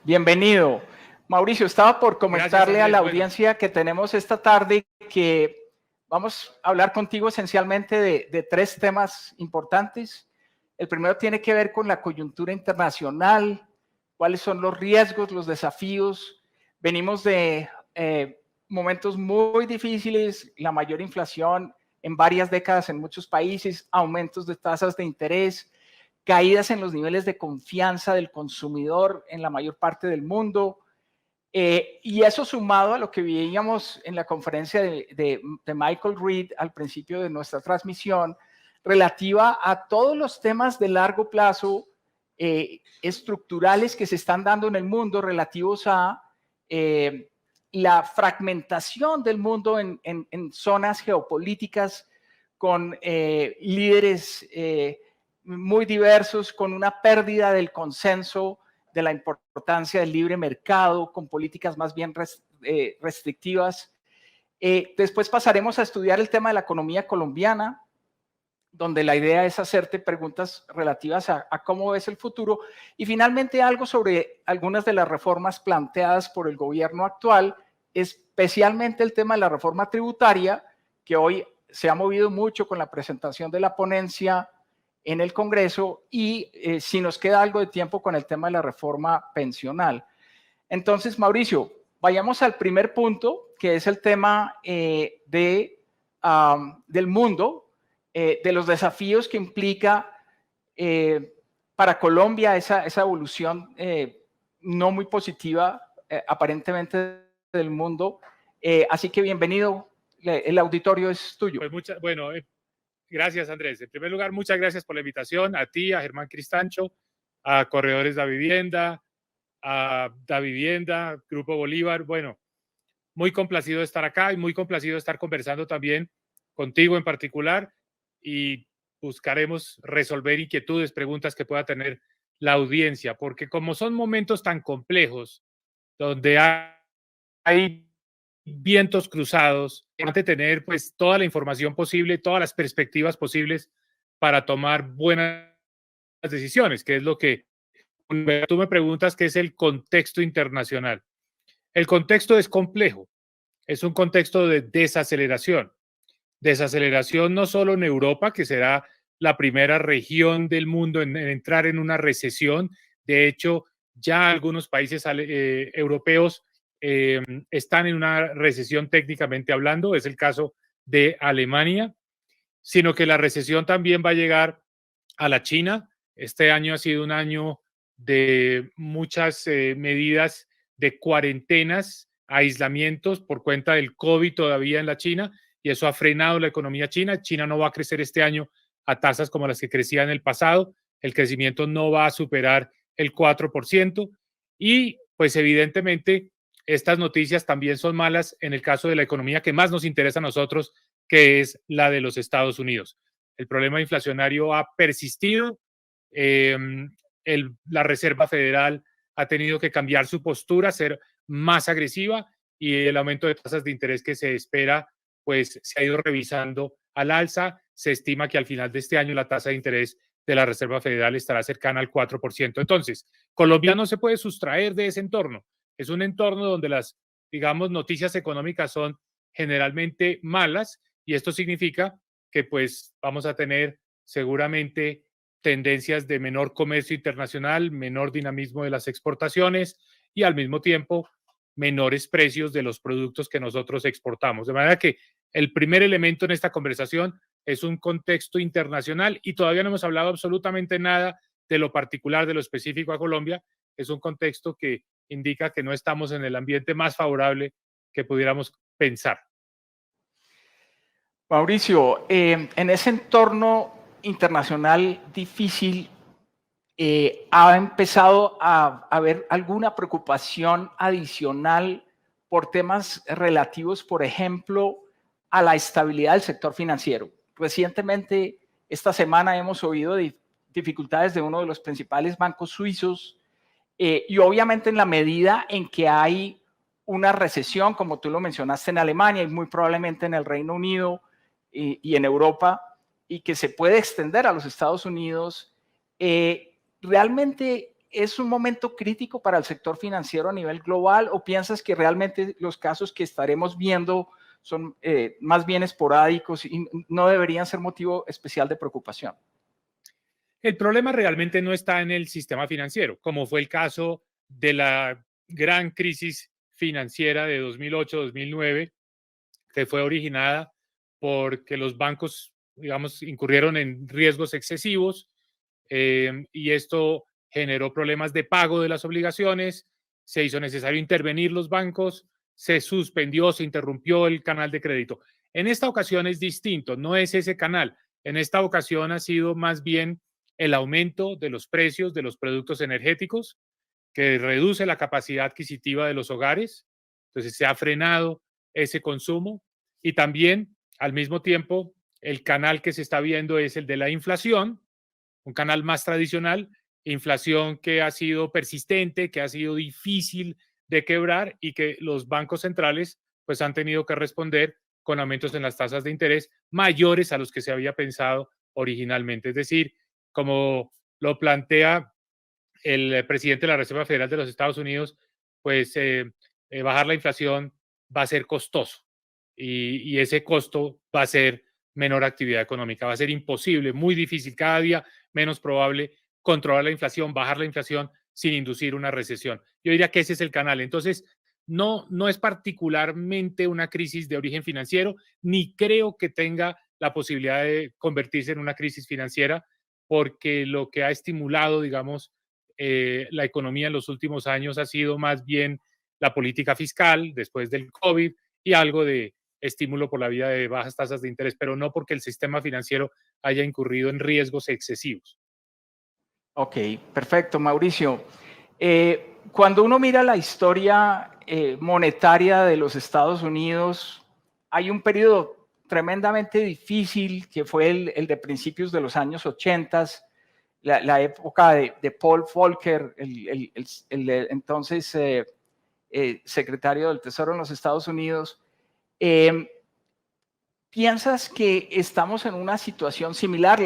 Bienvenido. Mauricio, estaba por comentarle a la audiencia que tenemos esta tarde que vamos a hablar contigo esencialmente de tres temas importantes. El primero tiene que ver con la coyuntura internacional, cuáles son los riesgos, los desafíos. Venimos de momentos muy difíciles, la mayor inflación en varias décadas en muchos países, aumentos de tasas de interés, caídas en los niveles de confianza del consumidor en la mayor parte del mundo. Y eso sumado a lo que veíamos en la conferencia de Michael Reed al principio de nuestra transmisión, relativa a todos los temas de largo plazo estructurales que se están dando en el mundo relativos a la fragmentación del mundo en zonas geopolíticas con líderes muy diversos, con una pérdida del consenso de la importancia del libre mercado, con políticas más bien restrictivas. Después pasaremos a estudiar el tema de la economía colombiana, donde la idea es hacerte preguntas relativas a cómo ves el futuro. Y finalmente algo sobre algunas de las reformas planteadas por el gobierno actual, especialmente el tema de la reforma tributaria, que hoy se ha movido mucho con la presentación de la ponencia en el Congreso y si nos queda algo de tiempo con el tema de la reforma pensional. Entonces, Mauricio, vayamos al primer punto, que es el tema del mundo, de los desafíos que implica para Colombia esa evolución no muy positiva, aparentemente, del mundo. Así que bienvenido, el auditorio es tuyo. Pues gracias, Andrés. En primer lugar, muchas gracias por la invitación, a ti, a Germán Cristancho, a Corredores da Vivienda, a Da Vivienda, Grupo Bolívar. Bueno, muy complacido de estar acá y muy complacido de estar conversando también contigo en particular y buscaremos resolver inquietudes, preguntas que pueda tener la audiencia, porque como son momentos tan complejos, donde hay vientos cruzados, hay que tener pues toda la información posible, todas las perspectivas posibles para tomar buenas decisiones, que es lo que tú me preguntas, que es el contexto internacional. El contexto es complejo, es un contexto de desaceleración no solo en Europa, que será la primera región del mundo en entrar en una recesión. De hecho, ya algunos países europeos están en una recesión técnicamente hablando, es el caso de Alemania, sino que la recesión también va a llegar a la China. Este año ha sido un año de muchas medidas de cuarentenas, aislamientos por cuenta del COVID todavía en la China, y eso ha frenado la economía china. China no va a crecer este año a tasas como las que crecía en el pasado, el crecimiento no va a superar el 4%, y pues evidentemente estas noticias también son malas en el caso de la economía que más nos interesa a nosotros, que es la de los Estados Unidos. El problema inflacionario ha persistido, la Reserva Federal ha tenido que cambiar su postura, ser más agresiva, y el aumento de tasas de interés que se espera pues se ha ido revisando al alza. Se estima que al final de este año la tasa de interés de la Reserva Federal estará cercana al 4%. Entonces, Colombia no se puede sustraer de ese entorno. Es un entorno donde las, digamos, noticias económicas son generalmente malas, y esto significa que pues vamos a tener seguramente tendencias de menor comercio internacional, menor dinamismo de las exportaciones y al mismo tiempo menores precios de los productos que nosotros exportamos. De manera que el primer elemento en esta conversación es un contexto internacional, y todavía no hemos hablado absolutamente nada de lo particular, de lo específico a Colombia. Es un contexto que indica que no estamos en el ambiente más favorable que pudiéramos pensar. Mauricio, en ese entorno internacional difícil, ¿ha empezado a haber alguna preocupación adicional por temas relativos, por ejemplo, a la estabilidad del sector financiero? Recientemente, esta semana, hemos oído de dificultades de uno de los principales bancos suizos, y obviamente en la medida en que hay una recesión, como tú lo mencionaste, en Alemania y muy probablemente en el Reino Unido y en Europa, y que se puede extender a los Estados Unidos, realmente ¿es un momento crítico para el sector financiero a nivel global o piensas que realmente los casos que estaremos viendo son más bien esporádicos y no deberían ser motivo especial de preocupación? El problema realmente no está en el sistema financiero, como fue el caso de la gran crisis financiera de 2008-2009, que fue originada porque los bancos, digamos, incurrieron en riesgos excesivos y esto generó problemas de pago de las obligaciones, se hizo necesario intervenir los bancos, se suspendió, se interrumpió el canal de crédito. En esta ocasión es distinto, no es ese canal. En esta ocasión ha sido más bien el aumento de los precios de los productos energéticos, que reduce la capacidad adquisitiva de los hogares. Entonces se ha frenado ese consumo y también al mismo tiempo el canal que se está viendo es el de la inflación, un canal más tradicional, inflación que ha sido persistente, que ha sido difícil de quebrar y que los bancos centrales pues han tenido que responder con aumentos en las tasas de interés mayores a los que se había pensado originalmente. Es decir, como lo plantea el presidente de la Reserva Federal de los Estados Unidos, pues bajar la inflación va a ser costoso y ese costo va a ser menor actividad económica, va a ser imposible, muy difícil, cada día menos probable controlar la inflación, bajar la inflación sin inducir una recesión. Yo diría que ese es el canal. Entonces, no es particularmente una crisis de origen financiero, ni creo que tenga la posibilidad de convertirse en una crisis financiera, porque lo que ha estimulado, digamos, la economía en los últimos años ha sido más bien la política fiscal después del COVID y algo de estímulo por la vía de bajas tasas de interés, pero no porque el sistema financiero haya incurrido en riesgos excesivos. Ok, perfecto, Mauricio. Cuando uno mira la historia monetaria de los Estados Unidos, hay un periodo tremendamente difícil que fue el de principios de los años 80, la época de Paul Volcker, el entonces secretario del Tesoro en los Estados Unidos. ¿Piensas que estamos en una situación similar?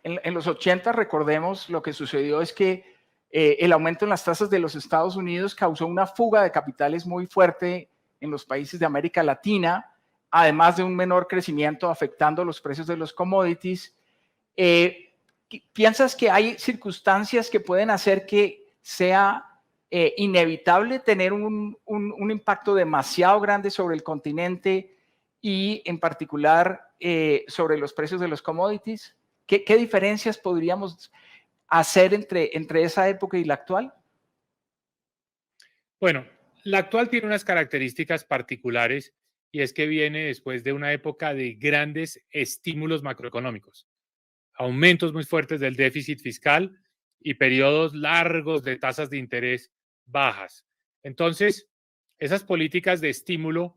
En los 80, recordemos, lo que sucedió es que el aumento en las tasas de los Estados Unidos causó una fuga de capitales muy fuerte en los países de América Latina, además de un menor crecimiento afectando los precios de los commodities. ¿Piensas que hay circunstancias que pueden hacer que sea inevitable tener un impacto demasiado grande sobre el continente y en particular sobre los precios de los commodities? ¿Qué diferencias podríamos hacer entre esa época y la actual? Bueno, la actual tiene unas características particulares y es que viene después de una época de grandes estímulos macroeconómicos, aumentos muy fuertes del déficit fiscal y periodos largos de tasas de interés bajas. Entonces, esas políticas de estímulo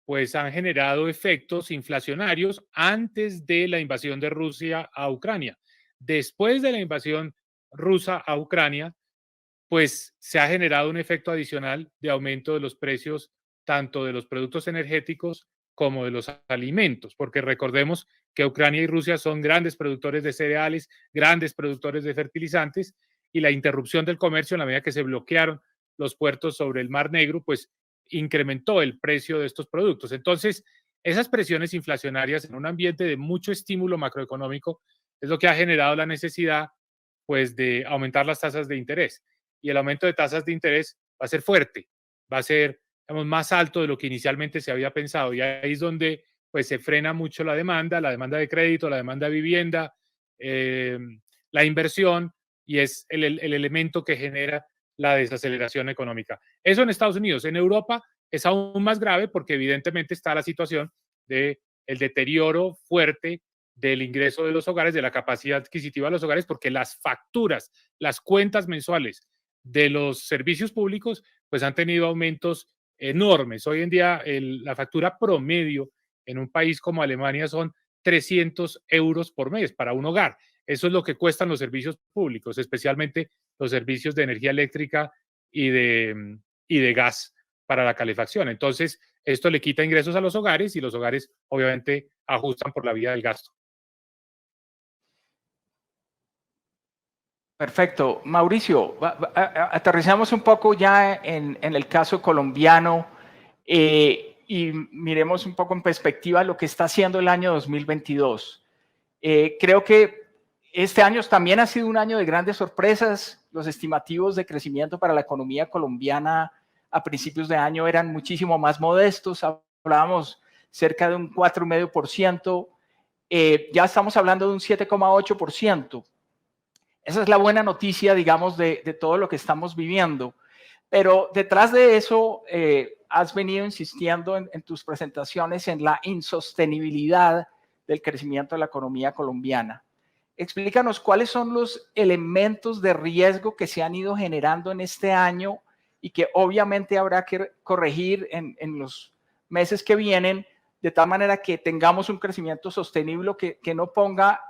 pues han generado efectos inflacionarios antes de la invasión de Rusia a Ucrania. Después de la invasión rusa a Ucrania, pues se ha generado un efecto adicional de aumento de los precios tanto de los productos energéticos como de los alimentos, porque recordemos que Ucrania y Rusia son grandes productores de cereales, grandes productores de fertilizantes, y la interrupción del comercio en la medida que se bloquearon los puertos sobre el Mar Negro, pues incrementó el precio de estos productos. Entonces, esas presiones inflacionarias en un ambiente de mucho estímulo macroeconómico es lo que ha generado la necesidad pues de aumentar las tasas de interés, y el aumento de tasas de interés va a ser fuerte, va a ser, digamos, más alto de lo que inicialmente se había pensado, y ahí es donde pues se frena mucho la demanda de crédito, la demanda de vivienda, la inversión, y es el elemento que genera la desaceleración económica. Eso en Estados Unidos. En Europa es aún más grave porque evidentemente está la situación de el deterioro fuerte del ingreso de los hogares, de la capacidad adquisitiva de los hogares, porque las facturas, las cuentas mensuales de los servicios públicos, pues han tenido aumentos enormes. Hoy en día la factura promedio en un país como Alemania son 300 euros por mes para un hogar. Eso es lo que cuestan los servicios públicos, especialmente los servicios de energía eléctrica y de gas para la calefacción. Entonces, esto le quita ingresos a los hogares y los hogares obviamente ajustan por la vía del gasto. Perfecto. Mauricio, aterrizamos un poco ya en el caso colombiano y miremos un poco en perspectiva lo que está haciendo el año 2022. Creo que este año también ha sido un año de grandes sorpresas. Los estimativos de crecimiento para la economía colombiana a principios de año eran muchísimo más modestos. Hablábamos cerca de un 4,5%. Ya estamos hablando de un 7,8%. Esa es la buena noticia, digamos, de todo lo que estamos viviendo. Pero detrás de eso, has venido insistiendo en tus presentaciones en la insostenibilidad del crecimiento de la economía colombiana. Explícanos cuáles son los elementos de riesgo que se han ido generando en este año y que obviamente habrá que corregir en los meses que vienen, de tal manera que tengamos un crecimiento sostenible que no ponga,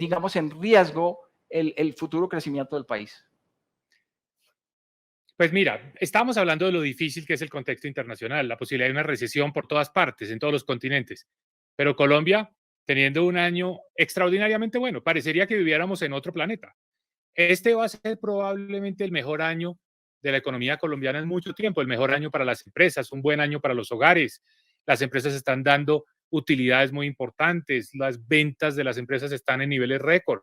digamos, en riesgo el futuro crecimiento del país. Pues mira, estamos hablando de lo difícil que es el contexto internacional, la posibilidad de una recesión por todas partes, en todos los continentes. Pero Colombia, teniendo un año extraordinariamente bueno, parecería que viviéramos en otro planeta. Este va a ser probablemente el mejor año de la economía colombiana en mucho tiempo, el mejor año para las empresas, un buen año para los hogares. Las empresas están dando utilidades muy importantes, las ventas de las empresas están en niveles récord.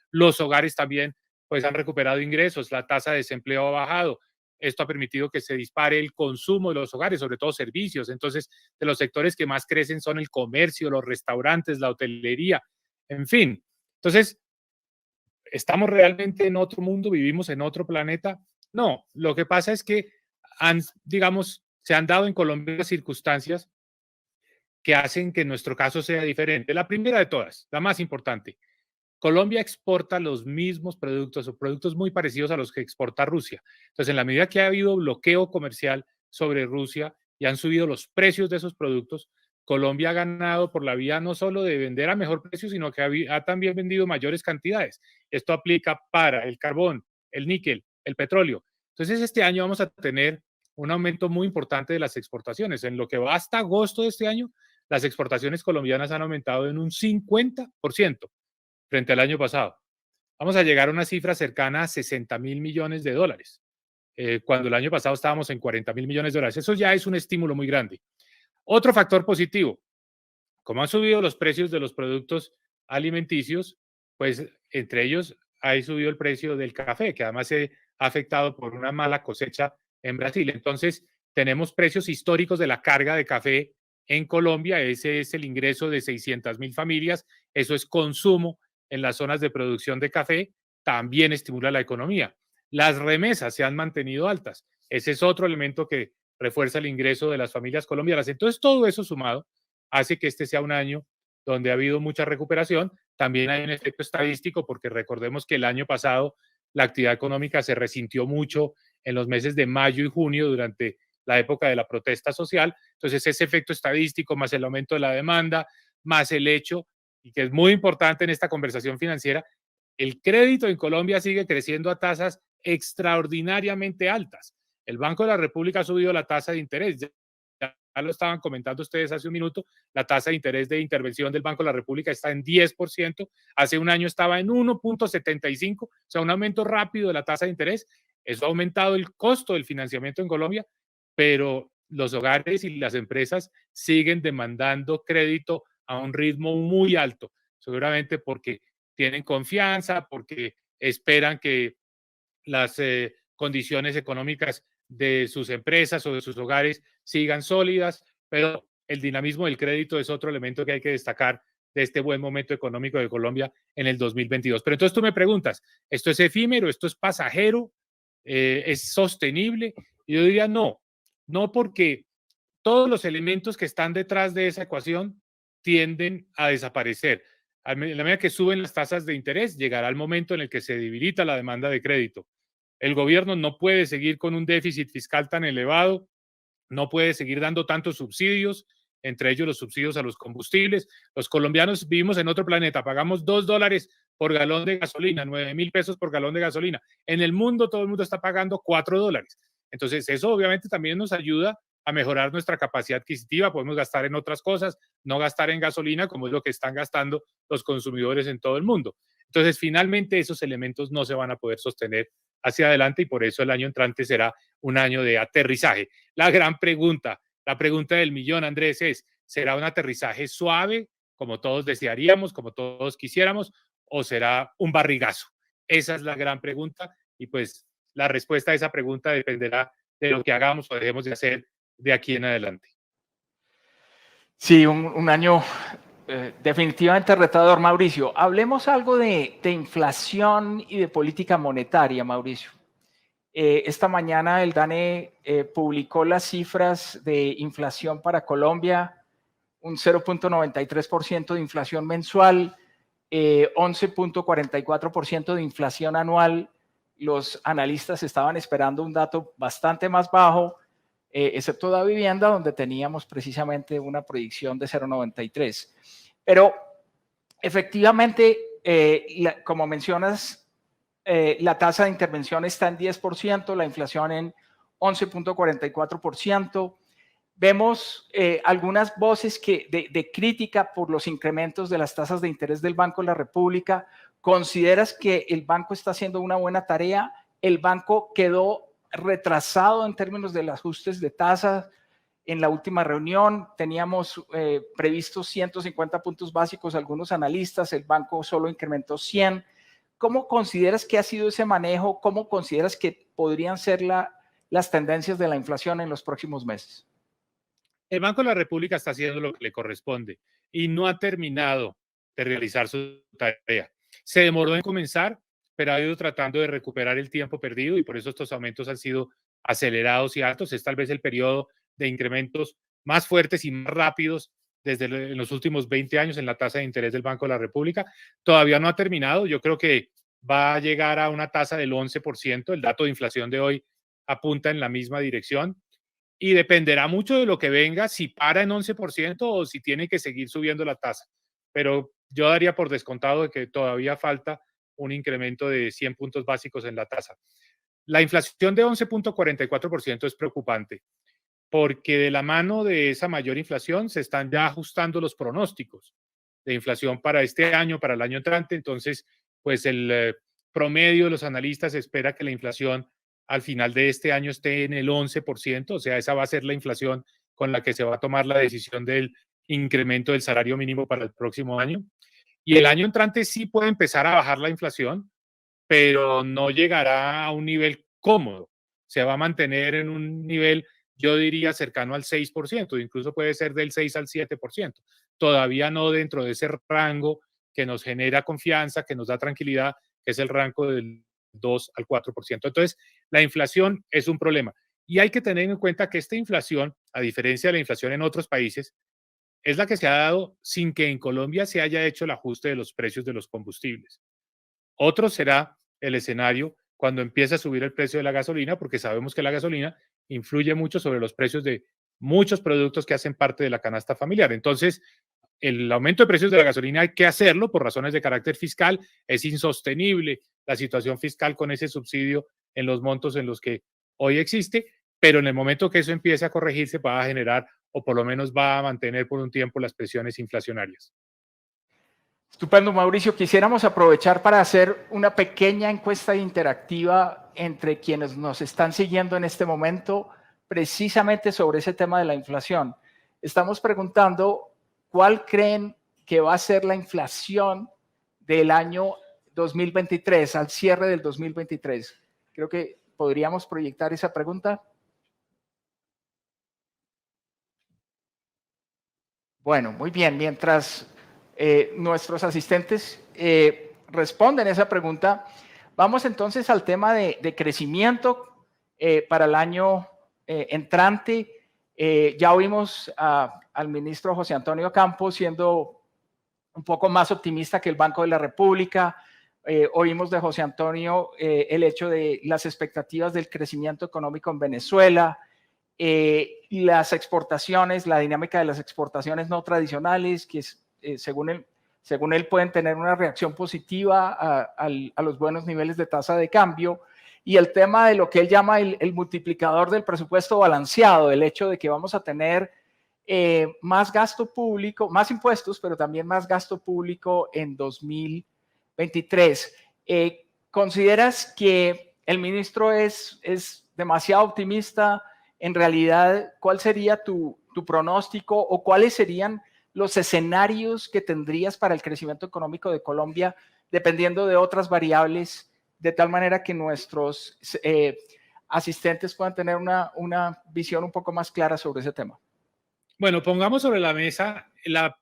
Los hogares también pues han recuperado ingresos, la tasa de desempleo ha bajado. Esto ha permitido que se dispare el consumo de los hogares, sobre todo servicios. Entonces, de los sectores que más crecen son el comercio, los restaurantes, la hotelería, en fin. Entonces, ¿estamos realmente en otro mundo? ¿Vivimos en otro planeta? No, lo que pasa es que digamos, se han dado en Colombia circunstancias que hacen que nuestro caso sea diferente. La primera de todas, la más importante, Colombia exporta los mismos productos o productos muy parecidos a los que exporta Rusia. Entonces, en la medida que ha habido bloqueo comercial sobre Rusia y han subido los precios de esos productos, Colombia ha ganado por la vía no solo de vender a mejor precio, sino que ha también vendido mayores cantidades. Esto aplica para el carbón, el níquel, el petróleo. Entonces, este año vamos a tener un aumento muy importante de las exportaciones. En lo que va hasta agosto de este año, las exportaciones colombianas han aumentado en un 50% frente al año pasado. Vamos a llegar a una cifra cercana a 60.000 millones de dólares, cuando el año pasado estábamos en 40.000 millones de dólares. Eso ya es un estímulo muy grande. Otro factor positivo, como han subido los precios de los productos alimenticios, pues entre ellos ha subido el precio del café, que además se ha afectado por una mala cosecha en Brasil. Entonces, tenemos precios históricos de la carga de café en Colombia. Ese es el ingreso de 600.000 familias. Eso es consumo en las zonas de producción de café, también estimula la economía. Las remesas se han mantenido altas. Ese es otro elemento que refuerza el ingreso de las familias colombianas. Entonces, todo eso sumado hace que este sea un año donde ha habido mucha recuperación. También hay un efecto estadístico porque recordemos que el año pasado la actividad económica se resintió mucho en los meses de mayo y junio durante la época de la protesta social. Entonces, ese efecto estadístico más el aumento de la demanda, más el hecho, y que es muy importante en esta conversación financiera, el crédito en Colombia sigue creciendo a tasas extraordinariamente altas. El Banco de la República ha subido la tasa de interés. Ya lo estaban comentando ustedes hace un minuto, la tasa de interés de intervención del Banco de la República está en 10%, hace un año estaba en 1,75, o sea, un aumento rápido de la tasa de interés. Eso ha aumentado el costo del financiamiento en Colombia, pero los hogares y las empresas siguen demandando crédito a un ritmo muy alto, seguramente porque tienen confianza, porque esperan que las condiciones económicas de sus empresas o de sus hogares sigan sólidas, pero el dinamismo del crédito es otro elemento que hay que destacar de este buen momento económico de Colombia en el 2022. Pero entonces tú me preguntas, ¿esto es efímero? ¿Esto es pasajero? ¿Es sostenible? Y yo diría no, no porque todos los elementos que están detrás de esa ecuación tienden a desaparecer. A la medida que suben las tasas de interés, llegará el momento en el que se debilita la demanda de crédito. El gobierno no puede seguir con un déficit fiscal tan elevado, no puede seguir dando tantos subsidios, entre ellos los subsidios a los combustibles. Los colombianos vivimos en otro planeta, pagamos $2 por galón de gasolina, 9.000 pesos por galón de gasolina. En el mundo todo el mundo está pagando $4. Entonces eso obviamente también nos ayuda a mejorar nuestra capacidad adquisitiva, podemos gastar en otras cosas, no gastar en gasolina como es lo que están gastando los consumidores en todo el mundo. Entonces, finalmente, esos elementos no se van a poder sostener hacia adelante y por eso el año entrante será un año de aterrizaje. La gran pregunta, la pregunta del millón, Andrés, es, ¿será un aterrizaje suave, como todos desearíamos, como todos quisiéramos, o será un barrigazo? Esa es la gran pregunta y pues la respuesta a esa pregunta dependerá de lo que hagamos o dejemos de hacer de aquí en adelante. Sí, un año definitivamente retador, Mauricio. Hablemos algo de inflación y de política monetaria, Mauricio. Esta mañana el DANE publicó las cifras de inflación para Colombia, un 0.93% de inflación mensual, 11.44% de inflación anual. Los analistas estaban esperando un dato bastante más bajo, excepto la vivienda, donde teníamos precisamente una predicción de 0.93. Pero efectivamente, como mencionas, la tasa de intervención está en 10%, la inflación en 11.44%. Vemos algunas voces de crítica por los incrementos de las tasas de interés del Banco de la República. ¿Consideras que el banco está haciendo una buena tarea? ¿El banco quedó retrasado en términos de los ajustes de tasas? En la última reunión teníamos previstos 150 puntos básicos algunos analistas, el banco solo incrementó 100. ¿Cómo consideras que ha sido ese manejo? ¿Cómo consideras que podrían ser las tendencias de la inflación en los próximos meses? El Banco de la República está haciendo lo que le corresponde y no ha terminado de realizar su tarea. Se demoró en comenzar, pero ha ido tratando de recuperar el tiempo perdido y por eso estos aumentos han sido acelerados y altos. Es tal vez el periodo de incrementos más fuertes y más rápidos desde en los últimos 20 años en la tasa de interés del Banco de la República. Todavía no ha terminado. Yo creo que va a llegar a una tasa del 11%. El dato de inflación de hoy apunta en la misma dirección. Y dependerá mucho de lo que venga, si para en 11% o si tiene que seguir subiendo la tasa. Pero yo daría por descontado de que todavía falta un incremento de 100 puntos básicos en la tasa. La inflación de 11.44% es preocupante porque de la mano de esa mayor inflación se están ya ajustando los pronósticos de inflación para este año, para el año entrante. Entonces, pues el promedio de los analistas espera que la inflación al final de este año esté en el 11%, o sea, esa va a ser la inflación con la que se va a tomar la decisión del incremento del salario mínimo para el próximo año. Y el año entrante sí puede empezar a bajar la inflación, pero no llegará a un nivel cómodo. Se va a mantener en un nivel, yo diría, cercano al 6%, incluso puede ser del 6 al 7%. Todavía no dentro de ese rango que nos genera confianza, que nos da tranquilidad, que es el rango del 2 al 4%. Entonces, la inflación es un problema. Y hay que tener en cuenta que esta inflación, a diferencia de la inflación en otros países, es la que se ha dado sin que en Colombia se haya hecho el ajuste de los precios de los combustibles. Otro será el escenario cuando empiece a subir el precio de la gasolina, porque sabemos que la gasolina influye mucho sobre los precios de muchos productos que hacen parte de la canasta familiar. Entonces, el aumento de precios de la gasolina hay que hacerlo por razones de carácter fiscal. Es insostenible la situación fiscal con ese subsidio en los montos en los que hoy existe, pero en el momento que eso empiece a corregirse va a generar o por lo menos va a mantener por un tiempo las presiones inflacionarias. Estupendo, Mauricio. Quisiéramos aprovechar para hacer una pequeña encuesta interactiva entre quienes nos están siguiendo en este momento, precisamente sobre ese tema de la inflación. Estamos preguntando cuál creen que va a ser la inflación del año 2023, al cierre del 2023. Creo que podríamos proyectar esa pregunta. Bueno, muy bien. Mientras nuestros asistentes responden esa pregunta, vamos entonces al tema de crecimiento para el año entrante. Ya oímos al ministro José Antonio Campos siendo un poco más optimista que el Banco de la República. Oímos de José Antonio el hecho de las expectativas del crecimiento económico en Venezuela, las exportaciones, la dinámica de las exportaciones no tradicionales, que según él pueden tener una reacción positiva a los buenos niveles de tasa de cambio, y el tema de lo que él llama el multiplicador del presupuesto balanceado, el hecho de que vamos a tener más gasto público, más impuestos, pero también más gasto público en 2023. 2023. ¿Consideras que el ministro es demasiado optimista? En realidad, ¿cuál sería tu pronóstico o cuáles serían los escenarios que tendrías para el crecimiento económico de Colombia, dependiendo de otras variables, de tal manera que nuestros asistentes puedan tener una visión un poco más clara sobre ese tema? Bueno, pongamos sobre la mesa la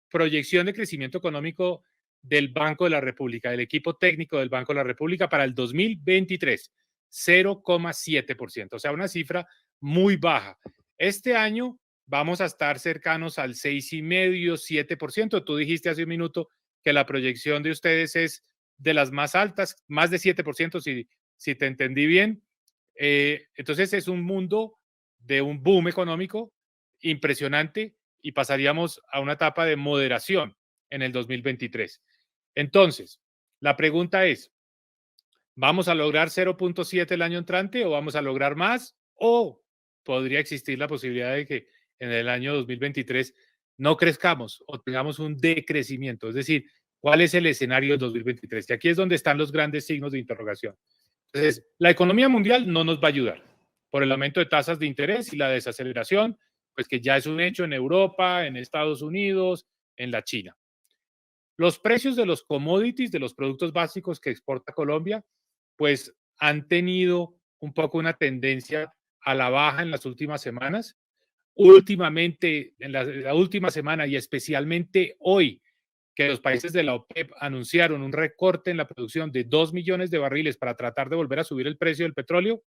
proyección de crecimiento económico del Banco de la República, del equipo técnico del Banco de la República para el 2023, 0,7%, o sea, una cifra muy baja. Este año vamos a estar cercanos al 6,5%, 7%. Tú dijiste hace un minuto que la proyección de ustedes es de las más altas, más de 7%, si te entendí bien. Entonces es un mundo de un boom económico impresionante y pasaríamos a una etapa de moderación en el 2023. Entonces, la pregunta es, ¿vamos a lograr 0,7 el año entrante o vamos a lograr más? ¿O podría existir la posibilidad de que en el año 2023 no crezcamos o tengamos un decrecimiento? Es decir, ¿cuál es el escenario del 2023? Y aquí es donde están los grandes signos de interrogación. Entonces, la economía mundial no nos va a ayudar por el aumento de tasas de interés y la desaceleración, pues que ya es un hecho en Europa, en Estados Unidos, en la China. Los precios de los commodities, de los productos básicos que exporta Colombia, pues han tenido un poco una tendencia a la baja en las últimas semanas. Últimamente, en la última semana y especialmente hoy, que los países de la OPEP anunciaron un recorte en la producción de 2 millones de barriles para tratar de volver a subir el precio del petróleo,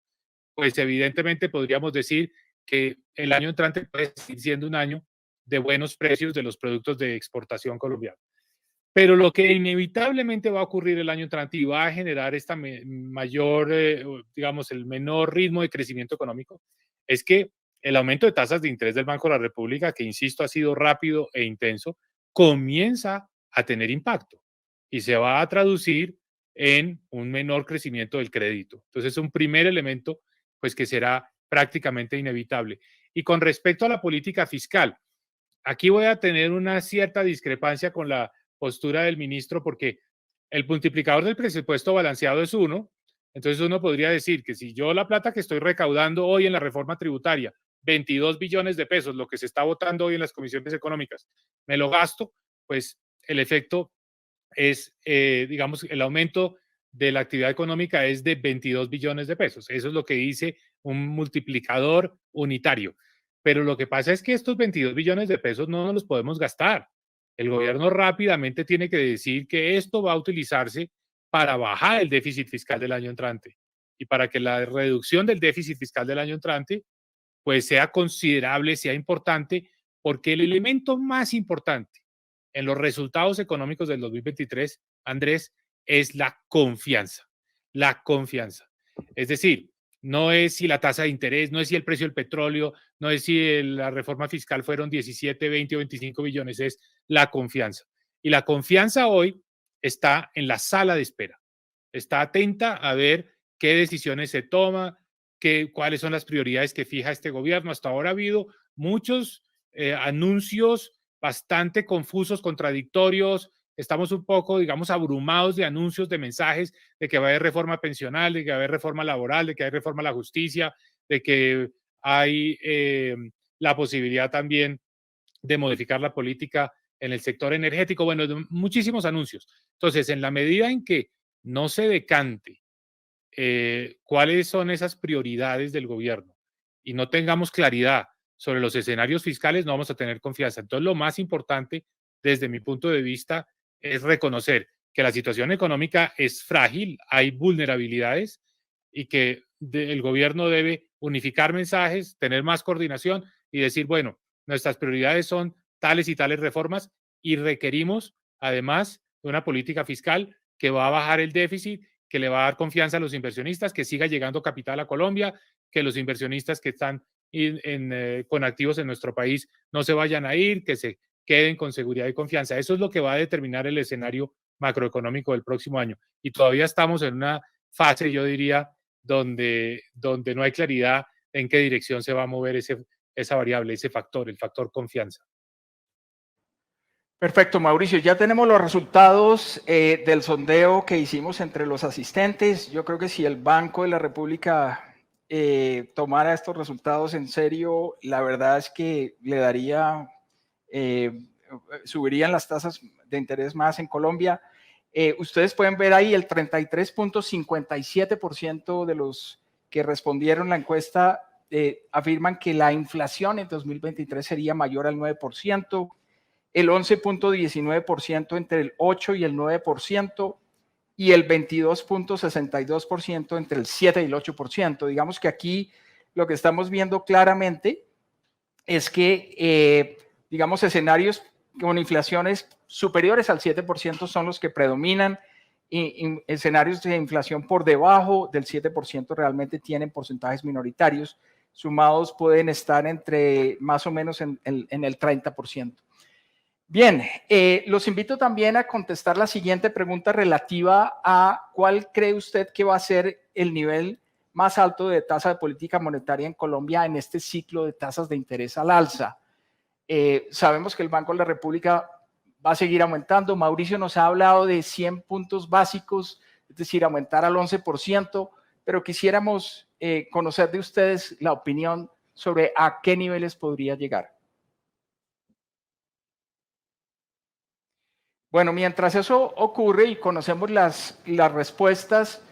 pues evidentemente podríamos decir que el año entrante puede seguir siendo un año de buenos precios de los productos de exportación colombiana. Pero lo que inevitablemente va a ocurrir el año entrante y va a generar esta mayor, digamos, el menor ritmo de crecimiento económico, es que el aumento de tasas de interés del Banco de la República, que insisto ha sido rápido e intenso, comienza a tener impacto y se va a traducir en un menor crecimiento del crédito. Entonces es un primer elemento pues que será prácticamente inevitable. Y con respecto a la política fiscal, aquí voy a tener una cierta discrepancia con la postura del ministro porque el multiplicador del presupuesto balanceado es 1, entonces uno podría decir que si yo la plata que estoy recaudando hoy en la reforma tributaria, 22 billones de pesos, lo que se está votando hoy en las comisiones económicas, me lo gasto, pues el efecto es, digamos, el aumento de la actividad económica es de 22 billones de pesos. Eso es lo que dice un multiplicador unitario. Pero lo que pasa es que estos 22 billones de pesos no nos los podemos gastar. El gobierno rápidamente tiene que decir que esto va a utilizarse para bajar el déficit fiscal del año entrante y para que la reducción del déficit fiscal del año entrante pues sea considerable, sea importante, porque el elemento más importante en los resultados económicos del 2023, Andrés, es la confianza. La confianza. Es decir, no es si la tasa de interés, no es si el precio del petróleo, no es si la reforma fiscal fueron 17, 20 o 25 billones, es la confianza. Y la confianza hoy está en la sala de espera. Está atenta a ver qué decisiones se toman, cuáles son las prioridades que fija este gobierno. Hasta ahora ha habido muchos anuncios bastante confusos, contradictorios. Estamos un poco, digamos, abrumados de anuncios, de mensajes de que va a haber reforma pensional, de que va a haber reforma laboral, de que hay reforma a la justicia, de que hay la posibilidad también de modificar la política en el sector energético. Bueno, muchísimos anuncios. Entonces, en la medida en que no se decante cuáles son esas prioridades del gobierno y no tengamos claridad sobre los escenarios fiscales, no vamos a tener confianza. Entonces, lo más importante, desde mi punto de vista, es reconocer que la situación económica es frágil, hay vulnerabilidades y que el gobierno debe unificar mensajes, tener más coordinación y decir, bueno, nuestras prioridades son tales y tales reformas y requerimos, además, de una política fiscal que va a bajar el déficit, que le va a dar confianza a los inversionistas, que siga llegando capital a Colombia, que los inversionistas que están con activos en nuestro país no se vayan a ir, que se queden con seguridad y confianza. Eso es lo que va a determinar el escenario macroeconómico del próximo año. Y todavía estamos en una fase, yo diría, donde no hay claridad en qué dirección se va a mover esa variable, ese factor, el factor confianza. Perfecto, Mauricio. Ya tenemos los resultados del sondeo que hicimos entre los asistentes. Yo creo que si el Banco de la República tomara estos resultados en serio, la verdad es que le daría, subirían las tasas de interés más en Colombia. Ustedes pueden ver ahí el 33.57% de los que respondieron la encuesta afirman que la inflación en 2023 sería mayor al 9%. El 11.19% entre el 8 y el 9% y el 22.62% entre el 7 y el 8%. Digamos que aquí lo que estamos viendo claramente es que, digamos, escenarios con inflaciones superiores al 7% son los que predominan y escenarios de inflación por debajo del 7% realmente tienen porcentajes minoritarios. Sumados pueden estar entre más o menos en el 30%. Bien, los invito también a contestar la siguiente pregunta relativa a cuál cree usted que va a ser el nivel más alto de tasa de política monetaria en Colombia en este ciclo de tasas de interés al alza. Sabemos que el Banco de la República va a seguir aumentando. Mauricio nos ha hablado de 100 puntos básicos, es decir, aumentar al 11%, pero quisiéramos conocer de ustedes la opinión sobre a qué niveles podría llegar. Bueno, mientras eso ocurre y conocemos las respuestas,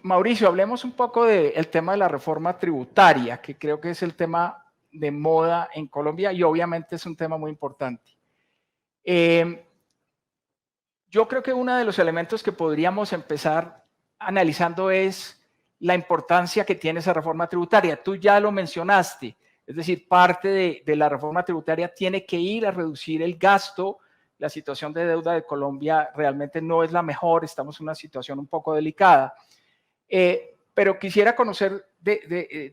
Mauricio, hablemos un poco del tema de la reforma tributaria, que creo que es el tema de moda en Colombia y obviamente es un tema muy importante. Yo creo que uno de los elementos que podríamos empezar analizando es la importancia que tiene esa reforma tributaria. Tú ya lo mencionaste, es decir, parte de la reforma tributaria tiene que ir a reducir el gasto. La situación de deuda de Colombia realmente no es la mejor, estamos en una situación un poco delicada. Pero quisiera conocer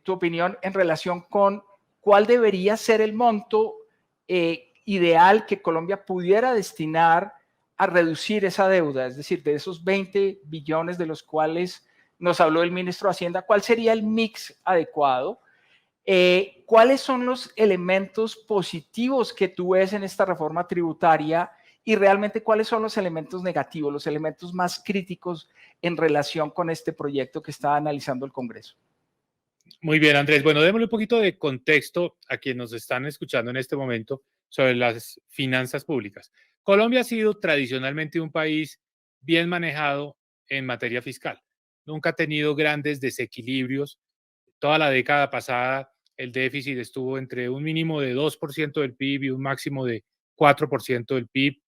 tu opinión en relación con cuál debería ser el monto ideal que Colombia pudiera destinar a reducir esa deuda, es decir, de esos 20 billones de los cuales nos habló el ministro de Hacienda, ¿cuál sería el mix adecuado? ¿Cuáles son los elementos positivos que tú ves en esta reforma tributaria y realmente cuáles son los elementos negativos, los elementos más críticos en relación con este proyecto que está analizando el Congreso? Muy bien, Andrés. Bueno, démosle un poquito de contexto a quienes nos están escuchando en este momento sobre las finanzas públicas. Colombia ha sido tradicionalmente un país bien manejado en materia fiscal. Nunca ha tenido grandes desequilibrios. Toda la década pasada el déficit estuvo entre un mínimo de 2% del PIB y un máximo de 4% del PIB.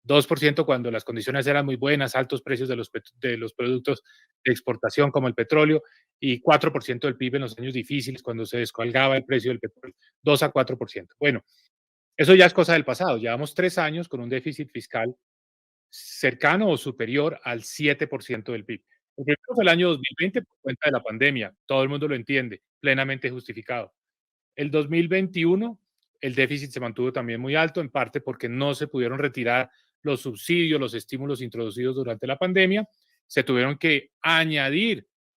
2% cuando las condiciones eran muy buenas, altos precios de los productos de exportación como el petróleo, y 4% del PIB en los años difíciles cuando se descolgaba el precio del petróleo, 2 a 4%. Bueno, eso ya es cosa del pasado. Llevamos 3 años con un déficit fiscal cercano o superior al 7% del PIB. El primero fue el año 2020 por cuenta de la pandemia, todo el mundo lo entiende, plenamente justificado. El 2021 el déficit se mantuvo también muy alto, en parte porque no se pudieron retirar los subsidios, los estímulos introducidos durante la pandemia, se tuvieron que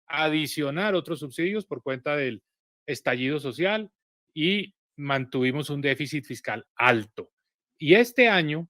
adicionar otros subsidios por cuenta del estallido social y mantuvimos un déficit fiscal alto. Y este año,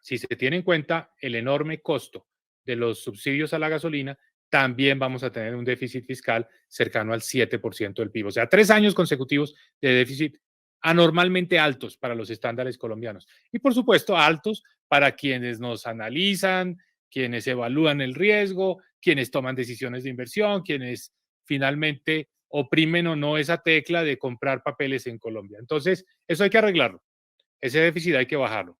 si se tiene en cuenta el enorme costo de los subsidios a la gasolina, también vamos a tener un déficit fiscal cercano al 7% del PIB. O sea, 3 años consecutivos de déficit anormalmente altos para los estándares colombianos. Y por supuesto, altos para quienes nos analizan, quienes evalúan el riesgo, quienes toman decisiones de inversión, quienes finalmente oprimen o no esa tecla de comprar papeles en Colombia. Entonces, eso hay que arreglarlo. Ese déficit hay que bajarlo.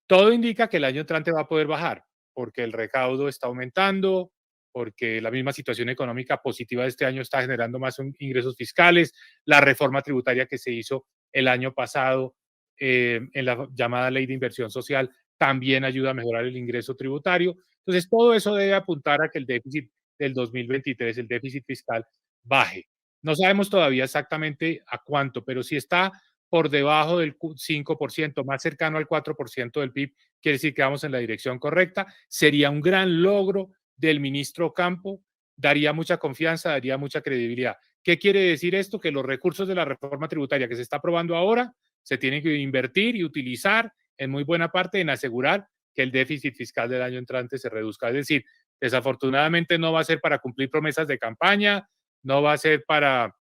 Todo indica que el año entrante va a poder bajar, porque el recaudo está aumentando, porque la misma situación económica positiva de este año está generando más ingresos fiscales, la reforma tributaria que se hizo el año pasado en la llamada ley de inversión social también ayuda a mejorar el ingreso tributario. Entonces, todo eso debe apuntar a que el déficit del 2023, el déficit fiscal, baje. No sabemos todavía exactamente a cuánto, pero si está por debajo del 5%, más cercano al 4% del PIB, quiere decir que vamos en la dirección correcta. Sería un gran logro del ministro Campo, daría mucha confianza, daría mucha credibilidad. ¿Qué quiere decir esto? Que los recursos de la reforma tributaria que se está aprobando ahora se tienen que invertir y utilizar en muy buena parte en asegurar que el déficit fiscal del año entrante se reduzca. Es decir, desafortunadamente no va a ser para cumplir promesas de campaña, no va a ser para,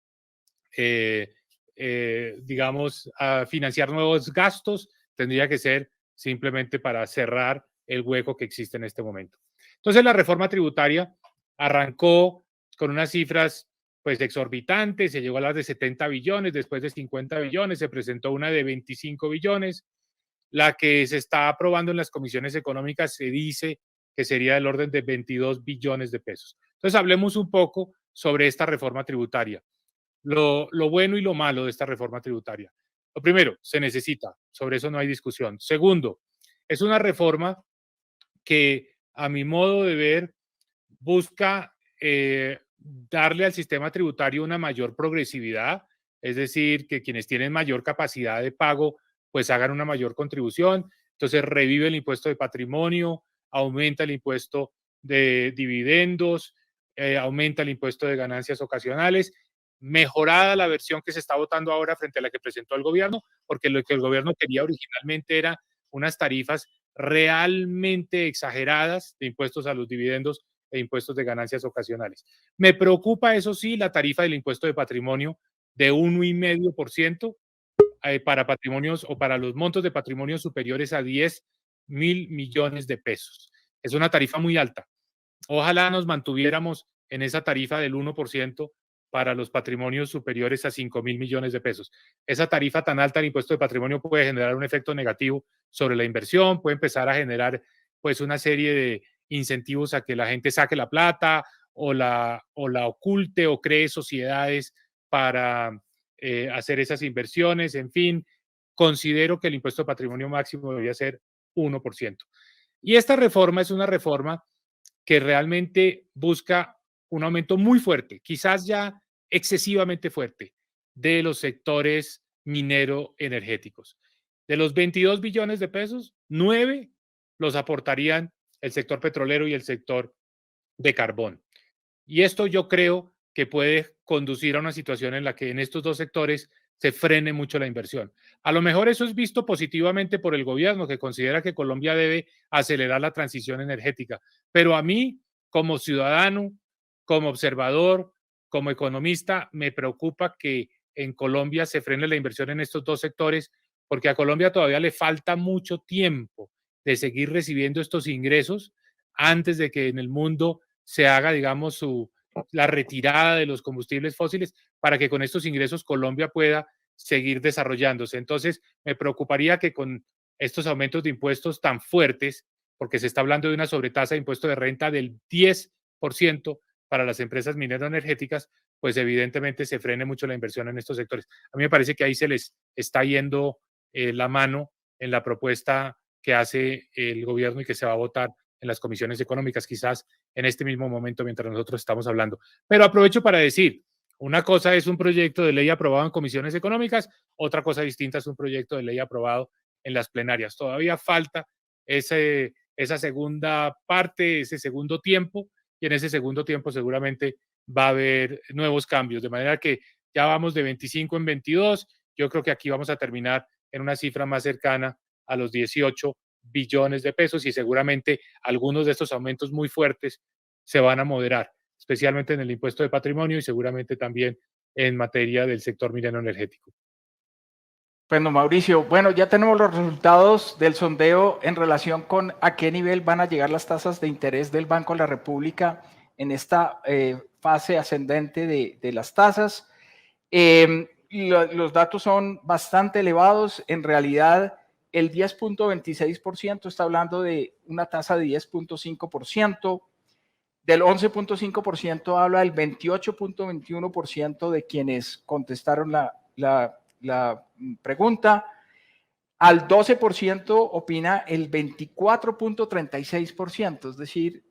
digamos, financiar nuevos gastos, tendría que ser simplemente para cerrar el hueco que existe en este momento. Entonces, la reforma tributaria arrancó con unas cifras pues exorbitantes, se llegó a las de 70 billones, después de 50 billones, se presentó una de 25 billones, la que se está aprobando en las comisiones económicas se dice que sería del orden de 22 billones de pesos. Entonces, hablemos un poco sobre esta reforma tributaria, lo bueno y lo malo de esta reforma tributaria. Lo primero, se necesita, sobre eso no hay discusión. Segundo, es una reforma que a mi modo de ver busca darle al sistema tributario una mayor progresividad, es decir, que quienes tienen mayor capacidad de pago pues hagan una mayor contribución. Entonces revive el impuesto de patrimonio, aumenta el impuesto de dividendos, aumenta el impuesto de ganancias ocasionales, mejorada la versión que se está votando ahora frente a la que presentó el gobierno, porque lo que el gobierno quería originalmente era unas tarifas realmente exageradas de impuestos a los dividendos e impuestos de ganancias ocasionales. Me preocupa, eso sí, la tarifa del impuesto de patrimonio de 1,5% para patrimonios o para los montos de patrimonio superiores a 10.000 millones de pesos. Es una tarifa muy alta. Ojalá nos mantuviéramos en esa tarifa del 1% para los patrimonios superiores a 5.000 millones de pesos. Esa tarifa tan alta del impuesto de patrimonio puede generar un efecto negativo sobre la inversión, puede empezar a generar pues una serie de incentivos a que la gente saque la plata o la oculte o cree sociedades para hacer esas inversiones. En fin, considero que el impuesto de patrimonio máximo debería ser 1%. Y esta reforma es una reforma que realmente busca un aumento muy fuerte, quizás ya excesivamente fuerte, de los sectores minero-energéticos. De los 22 billones de pesos, 9 los aportarían el sector petrolero y el sector de carbón. Y esto yo creo que puede conducir a una situación en la que en estos dos sectores se frene mucho la inversión. A lo mejor eso es visto positivamente por el gobierno, que considera que Colombia debe acelerar la transición energética. Pero a mí, como ciudadano, como observador, como economista, me preocupa que en Colombia se frene la inversión en estos dos sectores, porque a Colombia todavía le falta mucho tiempo de seguir recibiendo estos ingresos antes de que en el mundo se haga, digamos, la retirada de los combustibles fósiles para que con estos ingresos Colombia pueda seguir desarrollándose. Entonces, me preocuparía que con estos aumentos de impuestos tan fuertes, porque se está hablando de una sobretasa de impuesto de renta del 10% para las empresas minero-energéticas, pues evidentemente se frene mucho la inversión en estos sectores. A mí me parece que ahí se les está yendo la mano en la propuesta que hace el gobierno y que se va a votar en las comisiones económicas, quizás en este mismo momento mientras nosotros estamos hablando. Pero aprovecho para decir, una cosa es un proyecto de ley aprobado en comisiones económicas, otra cosa distinta es un proyecto de ley aprobado en las plenarias. Todavía falta esa segunda parte, ese segundo tiempo, y en ese segundo tiempo seguramente va a haber nuevos cambios, de manera que ya vamos de 25 en 22, yo creo que aquí vamos a terminar en una cifra más cercana a los 18 billones de pesos y seguramente algunos de estos aumentos muy fuertes se van a moderar, especialmente en el impuesto de patrimonio y seguramente también en materia del sector minero energético. Bueno, Mauricio, bueno, ya tenemos los resultados del sondeo en relación con a qué nivel van a llegar las tasas de interés del Banco de la República en esta fase ascendente de las tasas. Los datos son bastante elevados. En realidad, el 10.26% está hablando de una tasa de 10.5%. Del 11.5% habla el 28.21% de quienes contestaron la pregunta. Al 12% opina el 24.36%, es decir,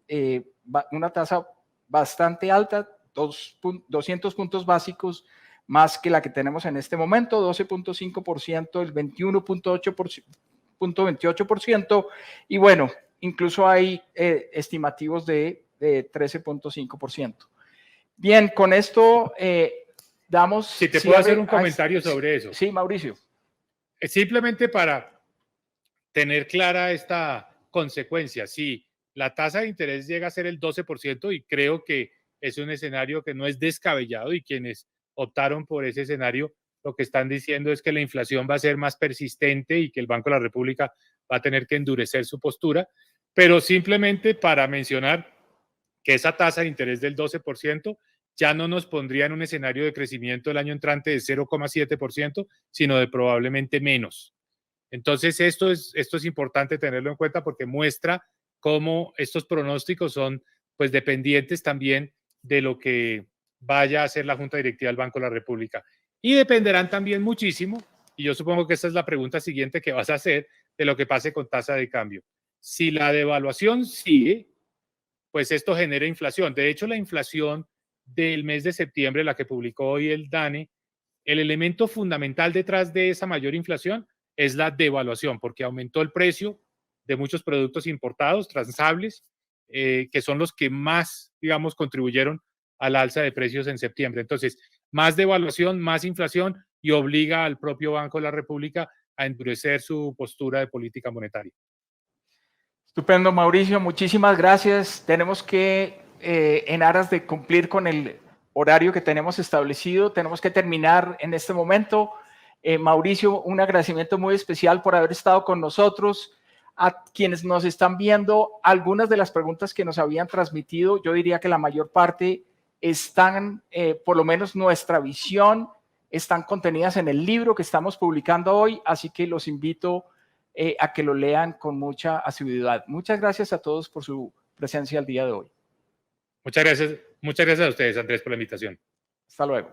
una tasa bastante alta, 200 puntos básicos más que la que tenemos en este momento, 12.5%, el 21.28%, y bueno, incluso hay estimativos de 13.5%. Bien, con esto damos... Si te puedo hacer un comentario sobre eso. Sí, Mauricio. Simplemente para tener clara esta consecuencia. Si la tasa de interés llega a ser el 12%, y creo que es un escenario que no es descabellado, y quienes optaron por ese escenario lo que están diciendo es que la inflación va a ser más persistente y que el Banco de la República va a tener que endurecer su postura, pero simplemente para mencionar que esa tasa de interés del 12% ya no nos pondría en un escenario de crecimiento el año entrante de 0,7%, sino de probablemente menos. Entonces, esto es importante tenerlo en cuenta porque muestra cómo estos pronósticos son pues dependientes también de lo que vaya a hacer la Junta Directiva del Banco de la República. Y dependerán también muchísimo, y yo supongo que esta es la pregunta siguiente que vas a hacer, de lo que pase con tasa de cambio. Si la devaluación sigue, pues esto genera inflación. De hecho, la inflación del mes de septiembre, la que publicó hoy el DANE, el elemento fundamental detrás de esa mayor inflación es la devaluación, porque aumentó el precio de muchos productos importados, transables, que son los que más, digamos, contribuyeron al alza de precios en septiembre. Entonces, más devaluación, más inflación, y obliga al propio Banco de la República a endurecer su postura de política monetaria. Estupendo, Mauricio, muchísimas gracias. Tenemos que, en aras de cumplir con el horario que tenemos establecido, tenemos que terminar en este momento. Mauricio, un agradecimiento muy especial por haber estado con nosotros. A quienes nos están viendo, algunas de las preguntas que nos habían transmitido, yo diría que la mayor parte están, por lo menos nuestra visión, están contenidas en el libro que estamos publicando hoy, así que los invito a que lo lean con mucha asiduidad. Muchas gracias a todos por su presencia el día de hoy. Muchas gracias a ustedes, Andrés, por la invitación. Hasta luego.